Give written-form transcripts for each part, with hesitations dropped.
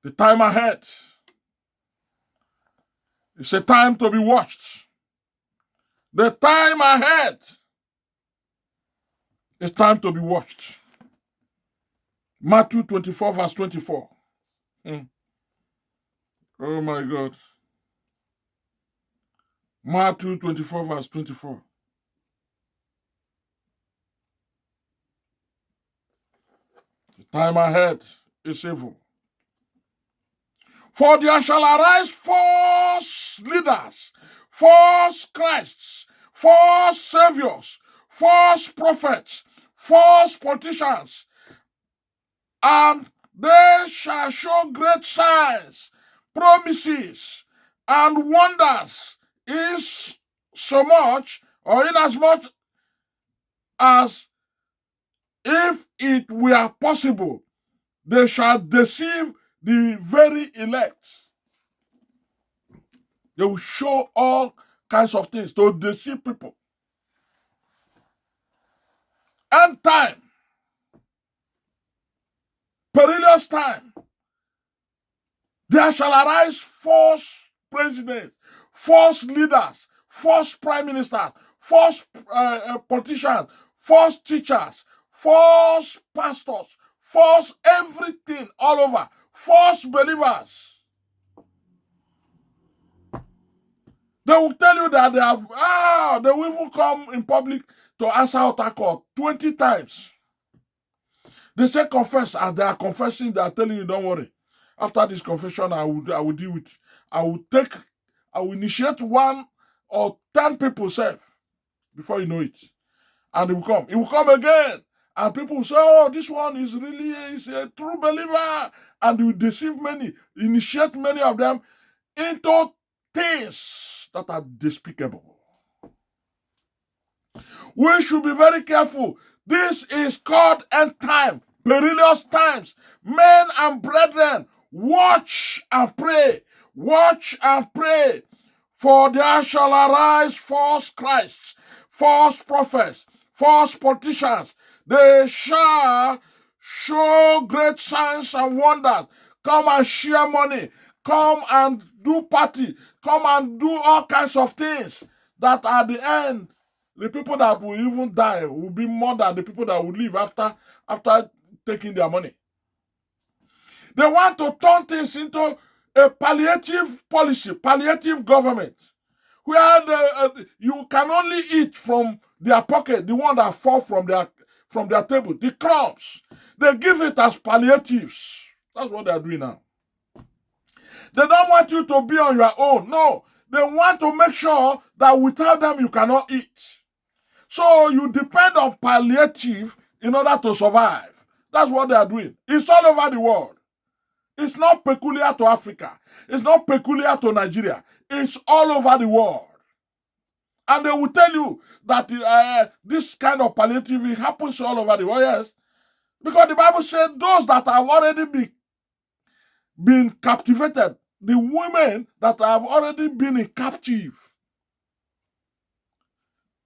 The time ahead is a time to be watched. The time ahead is time to be watched. Matthew 24, verse 24. Oh my God. Matthew 24, verse 24. The time ahead is evil. For there shall arise false leaders, false Christs, false saviors, false prophets, false politicians, and they shall show great signs, promises, and wonders, inasmuch as if it were possible, they shall deceive the very elect. They will show all kinds of things to deceive people. End time, perilous time. There shall arise false presidents, false leaders, false prime ministers, false politicians, false teachers, false pastors, false everything all over, false believers. They will tell you that they will even come in public to answer altar call 20 times. They say confess. As they are confessing, they are telling you, don't worry. After this confession, I will deal with it. I will initiate 1 or 10 people safe before you know it. And it will come. It will come again. And people will say, oh, this one is a true believer. And they will deceive many, initiate many of them into things that are despicable. We should be very careful. This is called end time, perilous times. Men and brethren, watch and pray. Watch and pray. For there shall arise false Christs, false prophets, false politicians. They shall show great signs and wonders. Come and share money. Come and do party. Come and do all kinds of things that at the end, the people that will even die will be more than the people that will live after taking their money. They want to turn things into a palliative policy, palliative government, where you can only eat from their pocket, the one that fall from their table, the crumbs. They give it as palliatives. That's what they are doing now. They don't want you to be on your own. No, they want to make sure that without them you cannot eat. So you depend on palliative in order to survive. That's what they are doing. It's all over the world. It's not peculiar to Africa. It's not peculiar to Nigeria. It's all over the world. And they will tell you that this kind of palliative, it happens all over the world. Yes. Because the Bible said those that have already been captivated, the women that have already been in captive,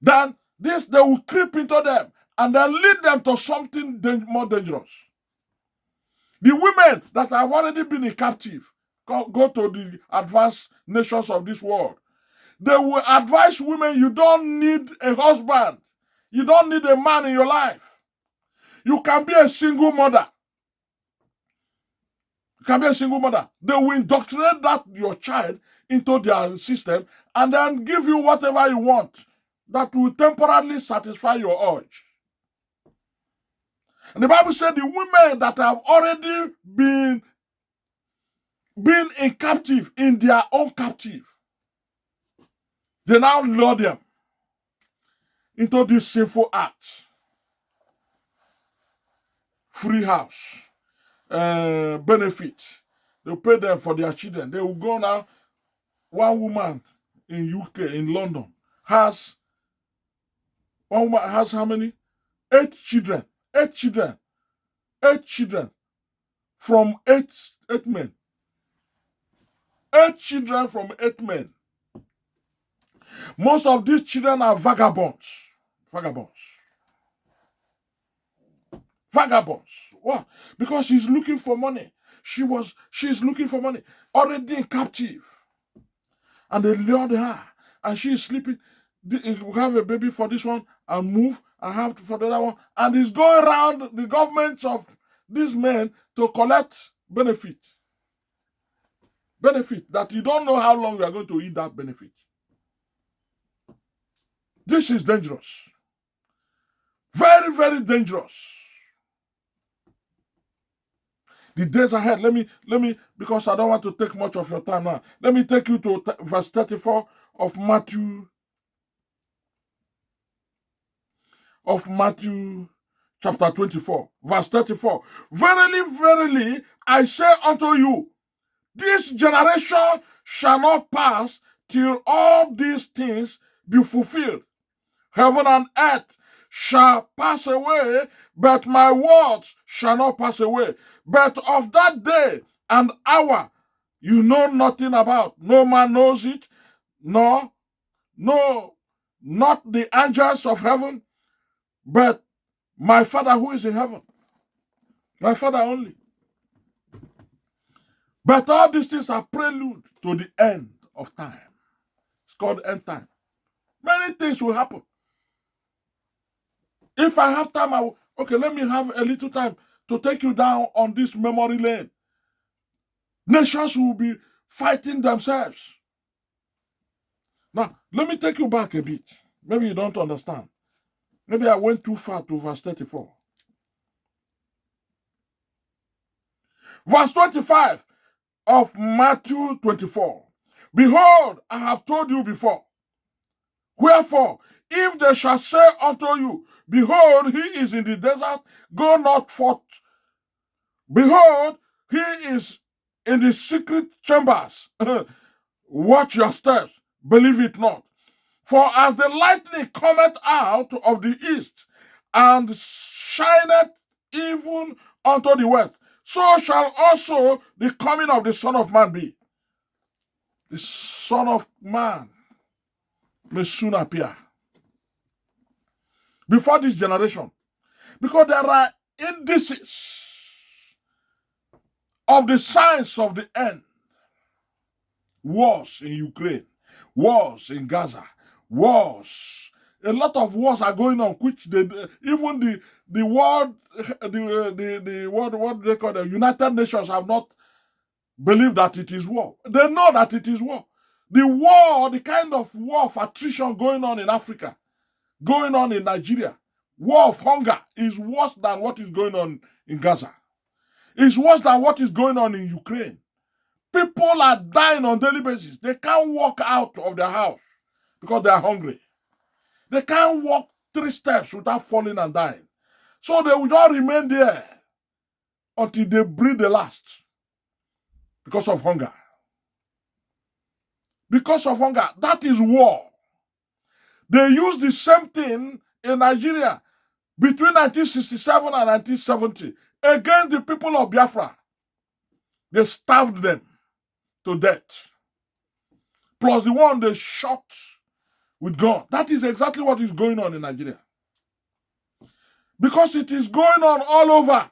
then they will creep into them and then lead them to something more dangerous. The women that have already been in captive go to the advanced nations of this world. They will advise women, you don't need a husband. You don't need a man in your life. You can be a single mother. You can be a single mother. They will indoctrinate your child into their system and then give you whatever you want that will temporarily satisfy your urge. And the Bible said the women that have already been in captive, in their own captive, they now lure them into this sinful act. Free house, benefit. They'll pay them for their children. They will go now. One woman in UK, in London, has how many? 8 children. 8 children. 8 children from 8 men. 8 children from 8 men. Most of these children are vagabonds. Vagabonds. Vagabonds. What? Because he's looking for money. she's looking for money, already in captive. And they lured her, and she is sleeping. We have a baby for this one, and move, and have for the other one. And he's going around the governments of these men to collect benefit. Benefit that you don't know how long you are going to eat that benefit. This is dangerous. Very, very dangerous. The days ahead, let me, because I don't want to take much of your time now. Let me take you to verse 34 of Matthew chapter 24, verse 34. Verily, verily, I say unto you, this generation shall not pass till all these things be fulfilled. Heaven and earth shall pass away, but my words shall not pass away. But of that day and hour you know nothing about. No man knows it, no, not the angels of heaven, but my Father who is in heaven. My Father only. But all these things are prelude to the end of time. It's called end time. Many things will happen. If I have time, let me have a little time to take you down on this memory lane. Nations will be fighting themselves. Now, let me take you back a bit. Maybe you don't understand. Maybe I went too far to verse 34. Verse 25 of Matthew 24. Behold, I have told you before. Wherefore, if they shall say unto you, behold, he is in the desert, go not forth. Behold, he is in the secret chambers. Watch your steps, believe it not. For as the lightning cometh out of the east, and shineth even unto the west, so shall also the coming of the Son of Man be. The Son of Man may soon appear. Before this generation. Because there are indices of the signs of the end. Wars in Ukraine, wars in Gaza, wars. A lot of wars are going on, which even the world, what they call the United Nations have not believed that it is war. They know that it is war. The war, the kind of war of attrition going on in Africa, going on in Nigeria, war of hunger is worse than what is going on in Gaza. It's worse than what is going on in Ukraine. People are dying on a daily basis. They can't walk out of their house because they are hungry. They can't walk 3 steps without falling and dying. So they will just remain there until they breathe the last because of hunger. Because of hunger. That is war. They used the same thing in Nigeria between 1967 and 1970 against the people of Biafra. They starved them to death. Plus the one they shot with gun. That is exactly what is going on in Nigeria. Because it is going on all over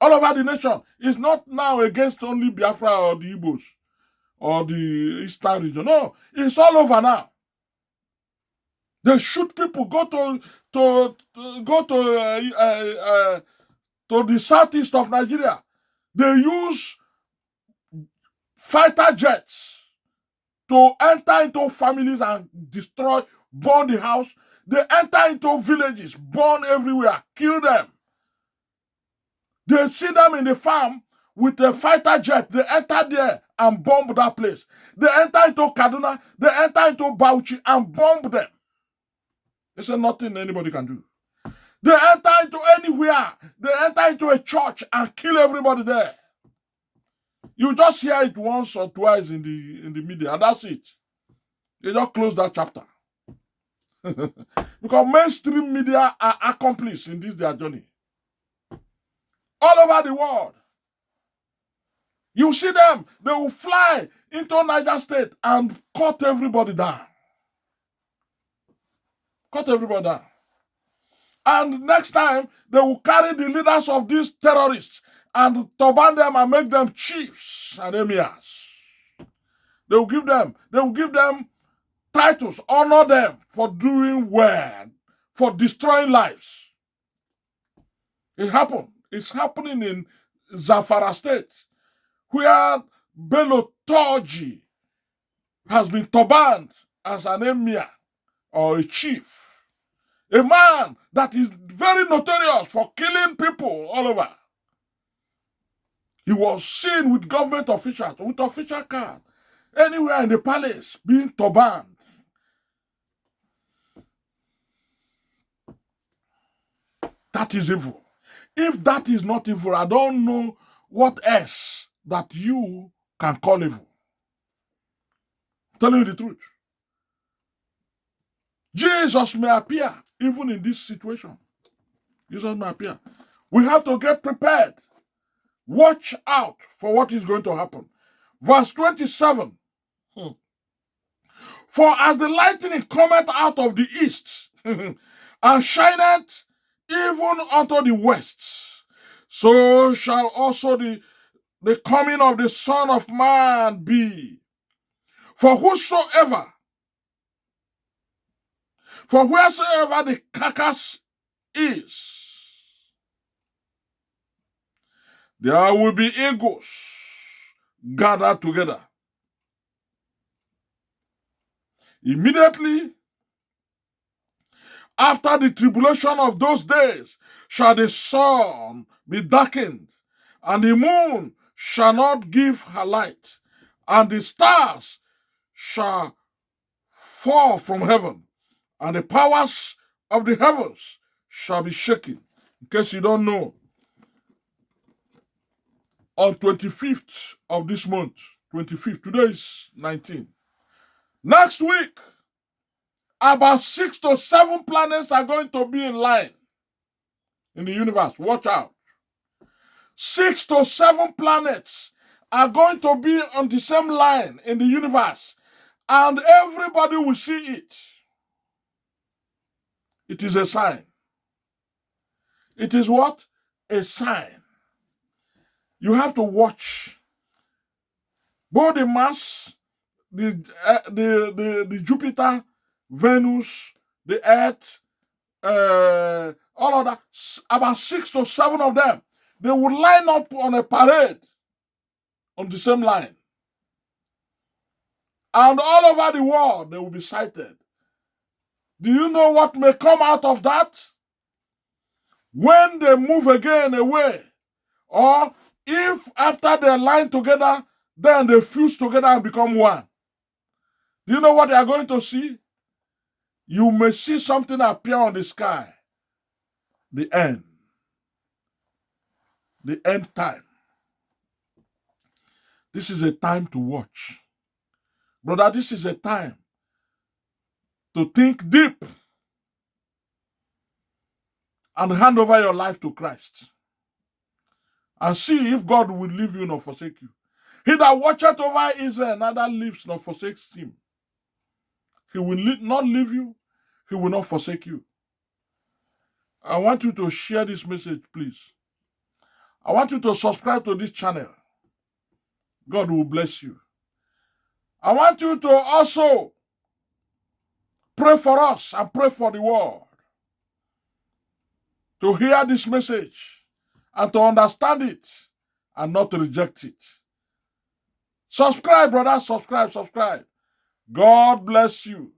the nation. It's not now against only Biafra or the Igbos or the Eastern region. No, it's all over now. They shoot people. Go to the southeast of Nigeria. They use fighter jets to enter into families and destroy, burn the house. They enter into villages, burn everywhere, kill them. They see them in the farm with a fighter jet. They enter there and bomb that place. They enter into Kaduna. They enter into Bauchi and bomb them. There's nothing anybody can do. They enter into anywhere. They enter into a church and kill everybody there. You just hear it once or twice in the media, and that's it. They just close that chapter. Because mainstream media are accomplices in this their journey. All over the world. You see them, they will fly into Niger State and cut everybody down. Cut everybody down. And next time, they will carry the leaders of these terrorists and turban them and make them chiefs and emirs. They will give them titles, honor them for doing well, for destroying lives. It happened. It's happening in Zamfara State, where Bello Torji has been turbaned as an emir or a chief. A man that is very notorious for killing people all over. He was seen with government officials, with official card, anywhere in the palace, being turbaned. That is evil. If that is not evil, I don't know what else that you can call evil. I'm telling you the truth. Jesus may appear even in this situation. Jesus may appear. We have to get prepared. Watch out for what is going to happen. Verse 27. For as the lightning cometh out of the east, and shineth even unto the west, so shall also the coming of the Son of Man be. For whosoever, for wheresoever the carcass is, there will be eagles gathered together. Immediately after the tribulation of those days shall the sun be darkened, and the moon shall not give her light, and the stars shall fall from heaven, and the powers of the heavens shall be shaken. In case you don't know, on 25th of this month, 25th, today is 19. Next week, about 6 to 7 planets are going to be in line in the universe. Watch out. 6 to 7 planets are going to be on the same line in the universe, and everybody will see it. It is a sign. It is what? A sign. You have to watch both the Mars, the Jupiter, Venus, the Earth, all of that. About 6 to 7 of them, they will line up on a parade on the same line. And all over the world, they will be sighted. Do you know what may come out of that? When they move again away, or if after they line together, then they fuse together and become one. Do you know what they are going to see? You may see something appear on the sky. The end. The end time. This is a time to watch. Brother, this is a time to think deep and hand over your life to Christ. And see if God will leave you nor forsake you. He that watcheth over Israel neither leaves nor forsakes him. He will not leave you. He will not forsake you. I want you to share this message, please. I want you to subscribe to this channel. God will bless you. I want you to also pray for us and pray for the world to hear this message and to understand it and not to reject it. Subscribe, brother. Subscribe. God bless you.